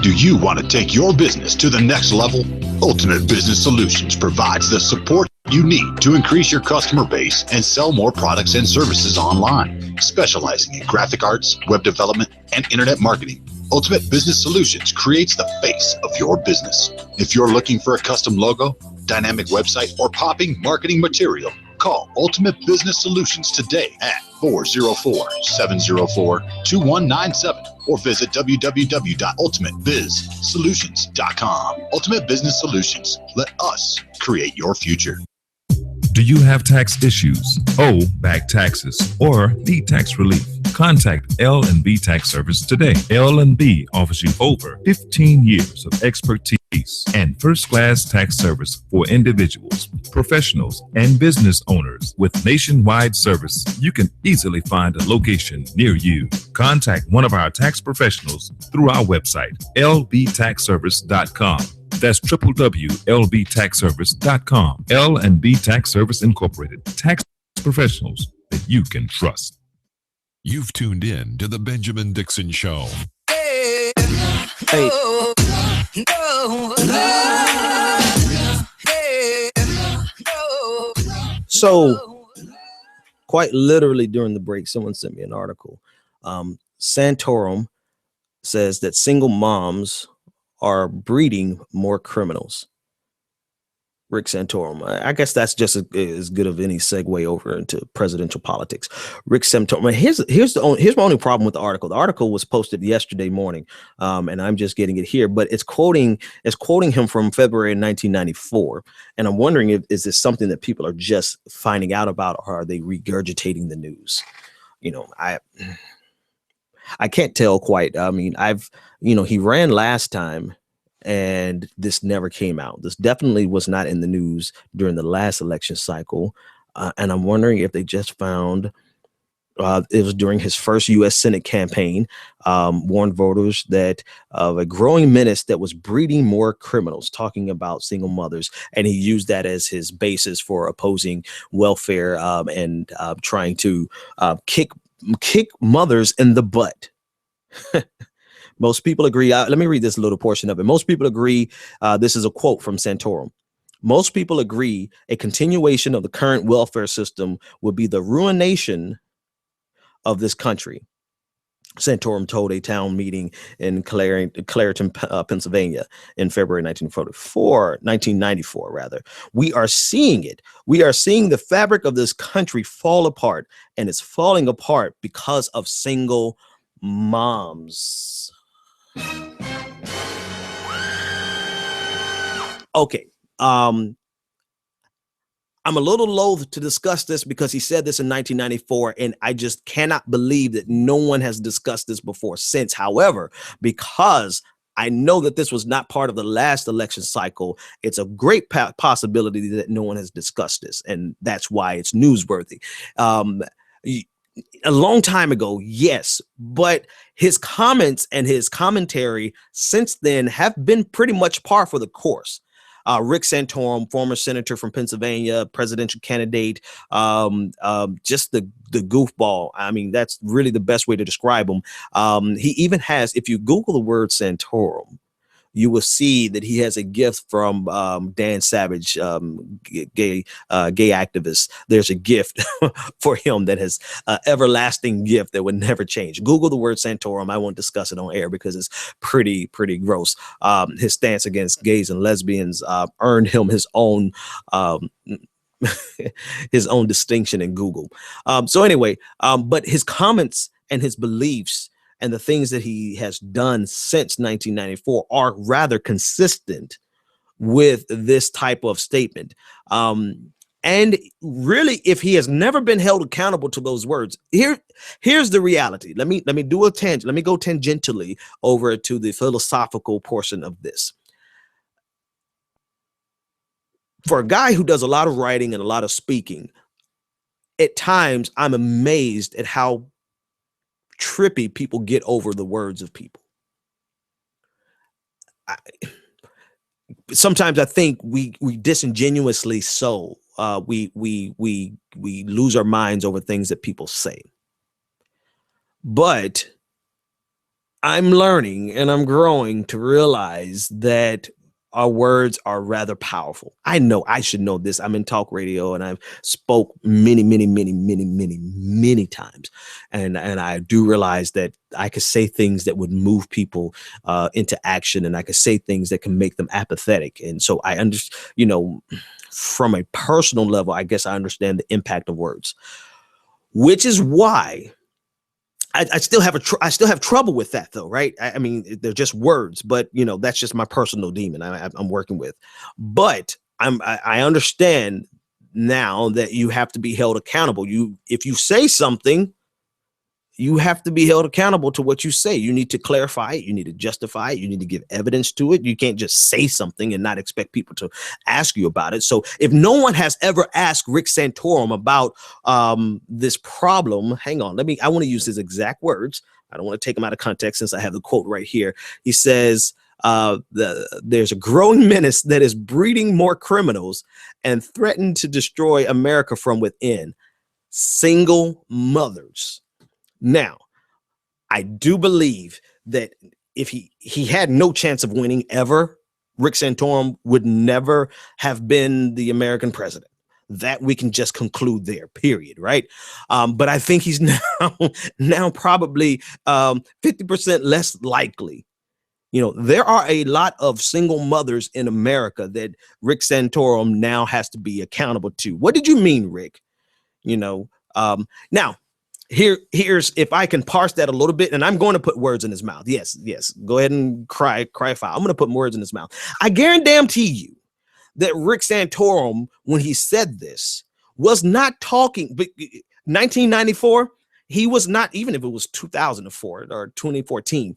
Do you want to take your business to the next level? Ultimate Business Solutions provides the support you need to increase your customer base and sell more products and services online. Specializing in graphic arts, web development, and internet marketing, Ultimate Business Solutions creates the face of your business. If you're looking for a custom logo, dynamic website, or popping marketing material, call Ultimate Business Solutions today at 404-704-2197 or visit www.ultimatebizsolutions.com. Ultimate Business Solutions. Let us create your future. Do you have tax issues, owe back taxes, or need tax relief? Contact L&B Tax Service today. L&B offers you over 15 years of expertise and first-class tax service for individuals, professionals, and business owners. With nationwide service, you can easily find a location near you. Contact one of our tax professionals through our website, lbtaxservice.com. That's www.lbtaxservice.com. L&B Tax Service Incorporated. Tax professionals that you can trust. You've tuned in to the Benjamin Dixon Show. Hey. So, quite literally during the break, someone sent me an article. Santorum says that single moms are breeding more criminals. Rick Santorum. I guess that's just as good of any segue over into presidential politics. Rick Santorum. Here's my only problem with the article. The article was posted yesterday morning, and I'm just getting it here. But it's quoting him from February 1994, and I'm wondering is this something that people are just finding out about, or are they regurgitating the news? You know, I can't tell quite. I mean, he ran last time, and this never came out. This definitely was not in the news during the last election cycle. And I'm wondering if they just found it was during his first U.S. Senate campaign, warned voters that of a growing menace that was breeding more criminals, talking about single mothers. And he used that as his basis for opposing welfare and trying to kick mothers in the butt. Most people agree. Let me read this little portion of it. Most people agree. This is a quote from Santorum. Most people agree a continuation of the current welfare system would be the ruination of this country. Santorum told a town meeting in Clairton, Pennsylvania in February 1994, rather. We are seeing it. We are seeing the fabric of this country fall apart, and it's falling apart because of single moms. Okay. I'm a little loath to discuss this because he said this in 1994, and I just cannot believe that no one has discussed this before since. However, because I know that this was not part of the last election cycle, it's a great possibility that no one has discussed this, and that's why it's newsworthy. A long time ago, yes, but his comments and his commentary since then have been pretty much par for the course. Rick Santorum, former senator from Pennsylvania, presidential candidate, just the goofball. I mean, that's really the best way to describe him. He even has, if you Google the word Santorum, you will see that he has a gift from Dan Savage, gay activist. There's a gift for him that has everlasting gift that would never change. Google the word Santorum. I won't discuss it on air because it's pretty gross. His stance against gays and lesbians earned him his own his own distinction in Google. So anyway, but his comments and his beliefs and the things that he has done since 1994 are rather consistent with this type of statement. And really, if he has never been held accountable to those words, here's the reality. Let me do a tangent. Let me go tangentially over to the philosophical portion of this. For a guy who does a lot of writing and a lot of speaking, at times I'm amazed at how trippy people get over the words of people. Sometimes I think we disingenuously we lose our minds over things that people say. But I'm learning and I'm growing to realize that our words are rather powerful. I know I should know this. I'm in talk radio and I've spoke many times. And I do realize that I could say things that would move people into action, and I could say things that can make them apathetic. And so I understand, from a personal level, I guess I understand the impact of words, which is why I still have trouble with that, though, right? I mean, they're just words, but that's just my personal demon I'm working with. But I understand now that you have to be held accountable. If you say something, you have to be held accountable to what you say. You need to clarify it. You need to justify it. You need to give evidence to it. You can't just say something and not expect people to ask you about it. So if no one has ever asked Rick Santorum about this problem, hang on, I want to use his exact words. I don't want to take them out of context since I have the quote right here. He says, there's a growing menace that is breeding more criminals and threatened to destroy America from within. Single mothers. Now, I do believe that if he had no chance of winning ever, Rick Santorum would never have been the American president. That we can just conclude there, period, right? But I think he's now probably 50% less likely. There are a lot of single mothers in America that Rick Santorum now has to be accountable to. What did you mean, Rick? Now, here's if I can parse that a little bit, and I'm going to put words in his mouth. Yes. Go ahead and cry foul. I'm going to put words in his mouth. I guarantee you that Rick Santorum, when he said this, was not talking. But 1994, he was not. Even if it was 2004 or 2014,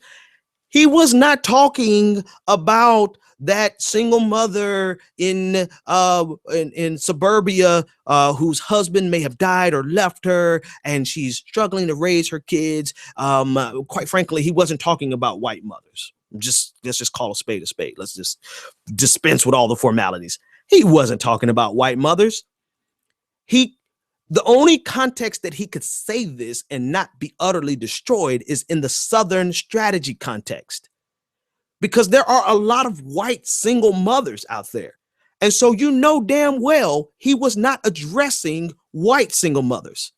he was not talking about that single mother in suburbia whose husband may have died or left her, and she's struggling to raise her kids. Quite frankly, he wasn't talking about white mothers. Let's just call a spade a spade. Let's just dispense with all the formalities. He wasn't talking about white mothers. The only context that he could say this and not be utterly destroyed is in the Southern strategy context, because there are a lot of white single mothers out there. And so damn well he was not addressing white single mothers.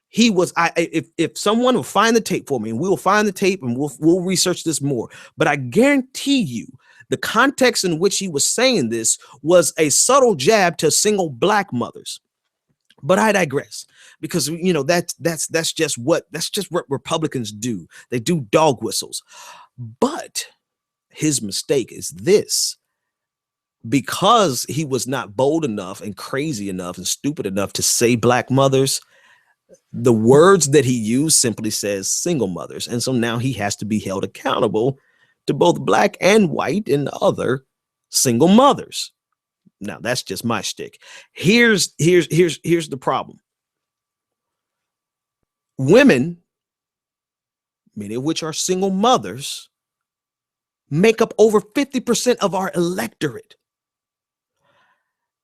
He was, if someone will find the tape for me, and we'll find the tape and we'll research this more, but I guarantee you the context in which he was saying this was a subtle jab to single black mothers. But I digress, because that's just what Republicans do. They do dog whistles. But his mistake is this: because he was not bold enough and crazy enough and stupid enough to say black mothers, the words that he used simply says single mothers. And so now he has to be held accountable to both black and white and other single mothers. Now that's just my shtick. Here's the problem. Women, many of which are single mothers, make up over 50% of our electorate.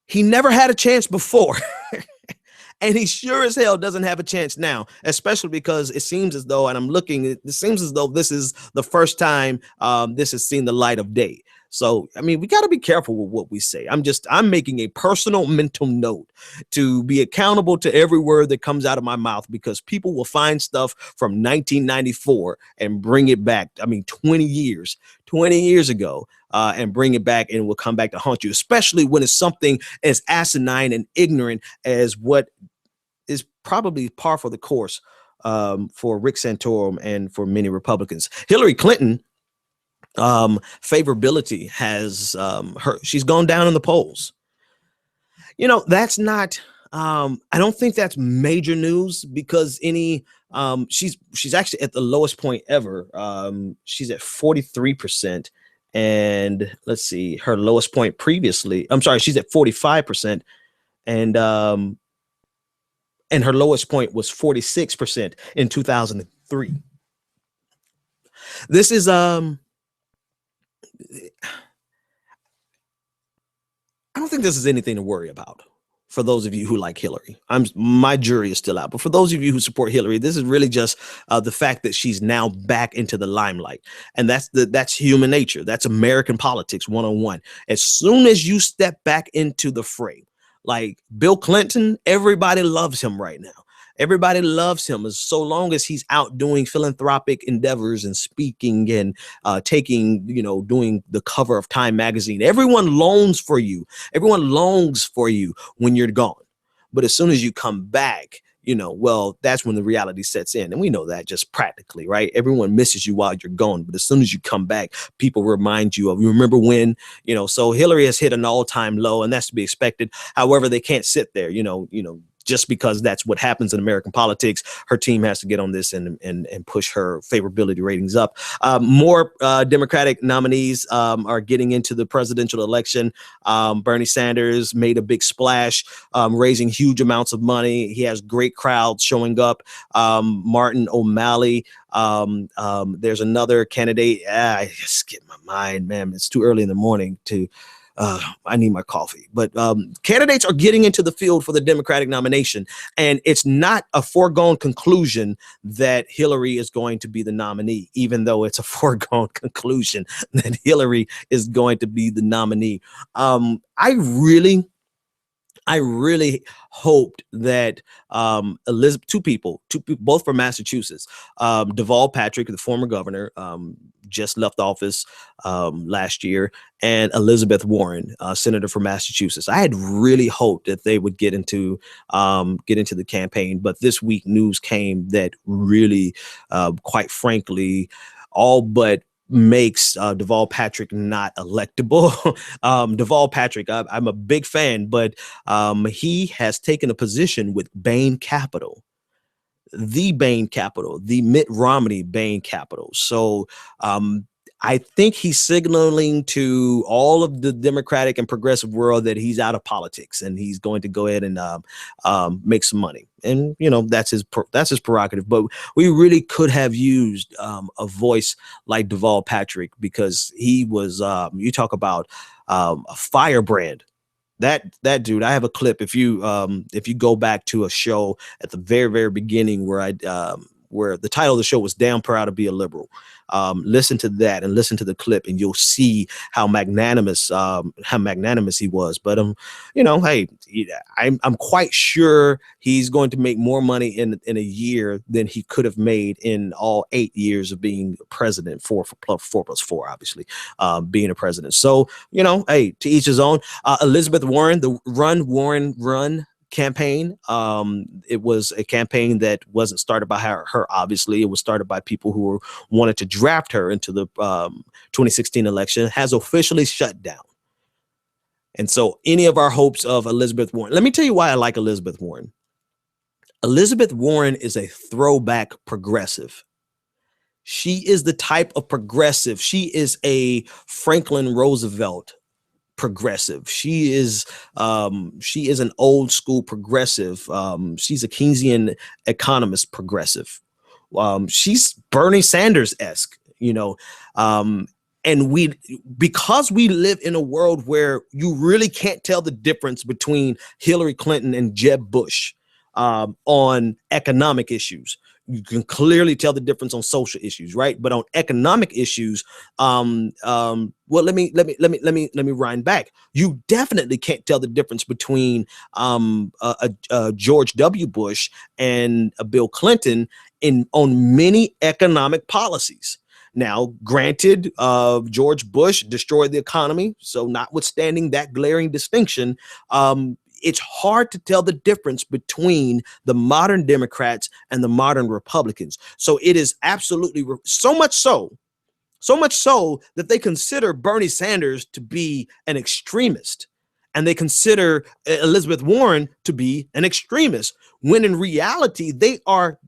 He never had a chance before. And he sure as hell doesn't have a chance now, especially because it seems as though, and I'm looking, it seems as though this is the first time this has seen the light of day. So, I mean, we got to be careful with what we say. I'm making a personal mental note to be accountable to every word that comes out of my mouth, because people will find stuff from 1994 and bring it back. I mean, 20 years ago, and bring it back, and it will come back to haunt you, especially when it's something as asinine and ignorant as what is probably par for the course for Rick Santorum and for many Republicans. Hillary Clinton, favorability has she's gone down in the polls. You know, that's not I don't think that's major news, because she's actually at the lowest point ever. She's at 43%, and let's see, her lowest point previously, I'm sorry, she's at 45%, and her lowest point was 46% in 2003. This is I don't think this is anything to worry about for those of you who like Hillary. My jury is still out, but for those of you who support Hillary, this is really just the fact that she's now back into the limelight, and that's human nature. That's American politics 101. As soon as you step back into the fray, like Bill Clinton, everybody loves him right now. Everybody loves him as so long as he's out doing philanthropic endeavors and speaking and taking, doing the cover of Time magazine. Everyone longs for you. Everyone longs for you when you're gone. But as soon as you come back, well, that's when the reality sets in. And we know that just practically, right? Everyone misses you while you're gone. But as soon as you come back, people remind you of, you remember when, so Hillary has hit an all-time low, and that's to be expected. However, they can't sit there, just because that's what happens in American politics. Her team has to get on this and push her favorability ratings up. More Democratic nominees are getting into the presidential election. Bernie Sanders made a big splash, raising huge amounts of money. He has great crowds showing up. Martin O'Malley. There's another candidate. I just skip my mind, man. It's too early in the morning to I need my coffee. But candidates are getting into the field for the Democratic nomination, and it's not a foregone conclusion that Hillary is going to be the nominee, even though it's a foregone conclusion that Hillary is going to be the nominee. I really hoped that Elizabeth, two people, both from Massachusetts, Deval Patrick, the former governor, just left office last year, and Elizabeth Warren, senator from Massachusetts. I had really hoped that they would get into the campaign, but this week news came that really, quite frankly, all but makes Deval Patrick not electable. Deval Patrick, I'm a big fan, but he has taken a position with Bain Capital, the Mitt Romney Bain Capital. So I think he's signaling to all of the Democratic and progressive world that he's out of politics and he's going to go ahead and make some money. And, that's his prerogative. But we really could have used a voice like Deval Patrick, because he was, you talk about a firebrand. That dude, I have a clip. If you go back to a show at the very, very beginning where where the title of the show was "Damn Proud to Be a Liberal," listen to that and listen to the clip, and you'll see how magnanimous he was. But hey, I'm quite sure he's going to make more money in a year than he could have made in all 8 years of being president. 4 plus 4, obviously, being a president. So hey, to each his own. Elizabeth Warren, the Run campaign. It was a campaign that wasn't started by her. Obviously, it was started by people who wanted to draft her into the 2016 election. Has officially shut down. And so any of our hopes of Elizabeth Warren, let me tell you why I like Elizabeth Warren. Elizabeth Warren is a throwback progressive. She is the type of progressive. She is a Franklin Roosevelt progressive. She is an old school progressive. She's a Keynesian economist progressive. She's Bernie Sanders-esque, and because we live in a world where you really can't tell the difference between Hillary Clinton and Jeb Bush on economic issues. You can clearly tell the difference on social issues, right? But on economic issues, well, let me rewind back. You definitely can't tell the difference between George W. Bush and Bill Clinton on many economic policies. Now, granted, George Bush destroyed the economy, so notwithstanding that glaring distinction, it's hard to tell the difference between the modern Democrats and the modern Republicans. So it is absolutely so much so that they consider Bernie Sanders to be an extremist, and they consider Elizabeth Warren to be an extremist, when in reality they are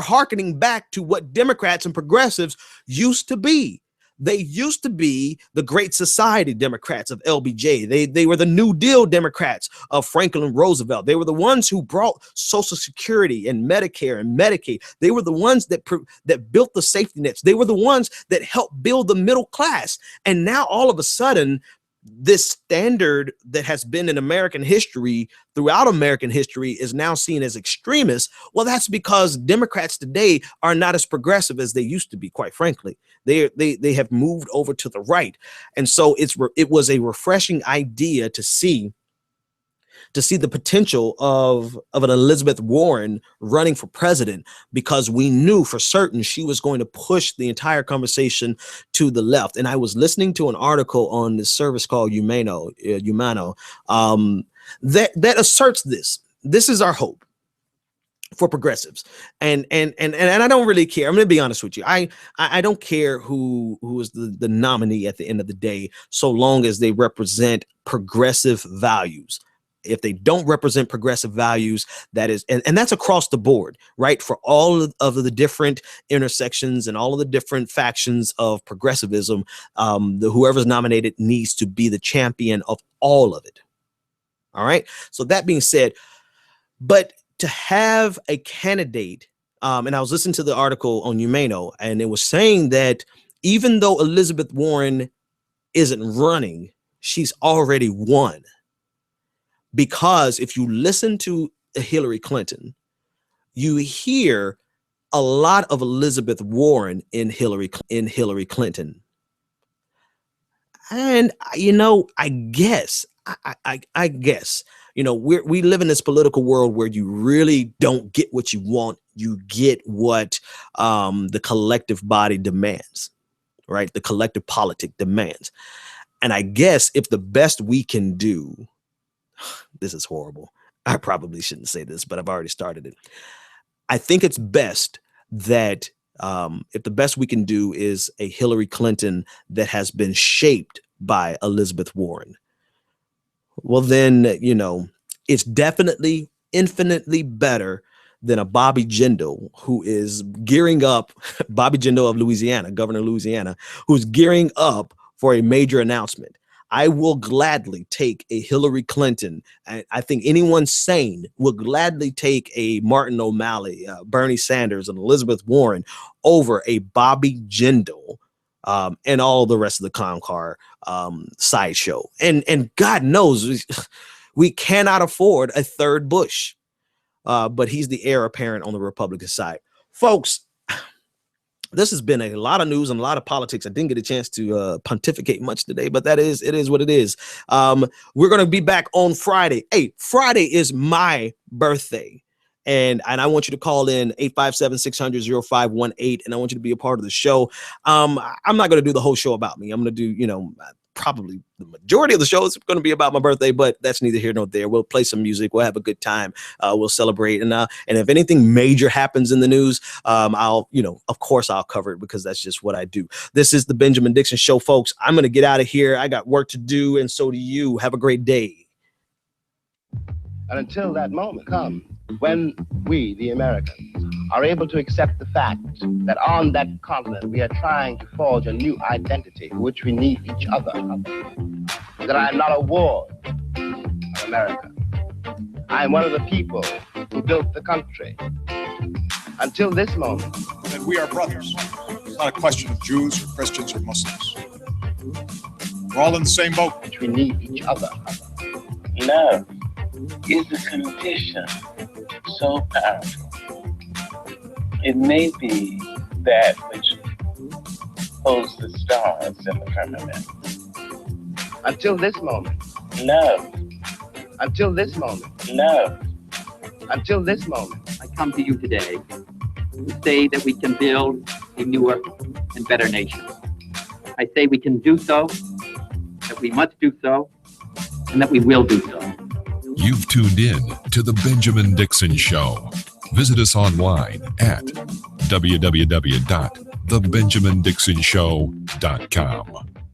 hearkening back to what Democrats and progressives used to be. They used to be the Great Society Democrats of LBJ. They were the New Deal Democrats of Franklin Roosevelt. They were the ones who brought Social Security and Medicare and Medicaid. They were the ones that built the safety nets. They were the ones that helped build the middle class. And now all of a sudden, this standard that has been in American history, throughout American history, is now seen as extremist. Well, that's because Democrats today are not as progressive as they used to be, quite frankly. They have moved over to the right. And so it was a refreshing idea to see the potential of an Elizabeth Warren running for president, because we knew for certain she was going to push the entire conversation to the left. And I was listening to an article on this service called Humano, that asserts this. This is our hope for progressives, and I don't really care. I'm going to be honest with you. I don't care who is the nominee at the end of the day, so long as they represent progressive values. If they don't represent progressive values, that is, and that's across the board, right? For all of the different intersections and all of the different factions of progressivism, whoever's nominated needs to be the champion of all of it. All right. So that being said, but to have a candidate, and I was listening to the article on Humano, and it was saying that even though Elizabeth Warren isn't running, she's already won. Because if you listen to Hillary Clinton, you hear a lot of Elizabeth Warren in Hillary Clinton. And, I guess, we live in this political world where you really don't get what you want. You get what the collective body demands, right? The collective politic demands. And I guess if the best we can do, this is horrible. I probably shouldn't say this, but I've already started it. I think it's best that if the best we can do is a Hillary Clinton that has been shaped by Elizabeth Warren, well, then, it's definitely infinitely better than a Bobby Jindal who is gearing up, Bobby Jindal of Louisiana, Governor of Louisiana, who's gearing up for a major announcement. I will gladly take a Hillary Clinton. I think anyone sane will gladly take a Martin O'Malley, Bernie Sanders, and Elizabeth Warren over a Bobby Jindal and all the rest of the clown car sideshow. And God knows we cannot afford a third Bush, but he's the heir apparent on the Republican side. Folks, this has been a lot of news and a lot of politics. I didn't get a chance to pontificate much today, but it is what it is. We're going to be back on Friday. Hey, Friday is my birthday. And I want you to call in 857-600-0518. And I want you to be a part of the show. I'm not going to do the whole show about me. I'm going to do, probably the majority of the show is going to be about my birthday, but that's neither here nor there. We'll play some music. We'll have a good time. We'll celebrate. And if anything major happens in the news, I'll, of course I'll cover it because that's just what I do. This is the Benjamin Dixon Show, folks. I'm going to get out of here. I got work to do, and so do you. Have a great day. And until that moment comes, when we, the Americans, are able to accept the fact that on that continent we are trying to forge a new identity for which we need each other, that I am not a ward of America. I am one of the people who built the country. Until this moment. And we are brothers. It's not a question of Jews or Christians or Muslims. We're all in the same boat. Which we need each other. Love is a condition so powerful. It may be that which holds the stars in the firmament. Until this moment. Love. Until this moment. Love. Until this moment. I come to you today to say that we can build a newer and better nation. I say we can do so, that we must do so, and that we will do so. You've tuned in to The Benjamin Dixon Show. Visit us online at www.thebenjamindixonshow.com.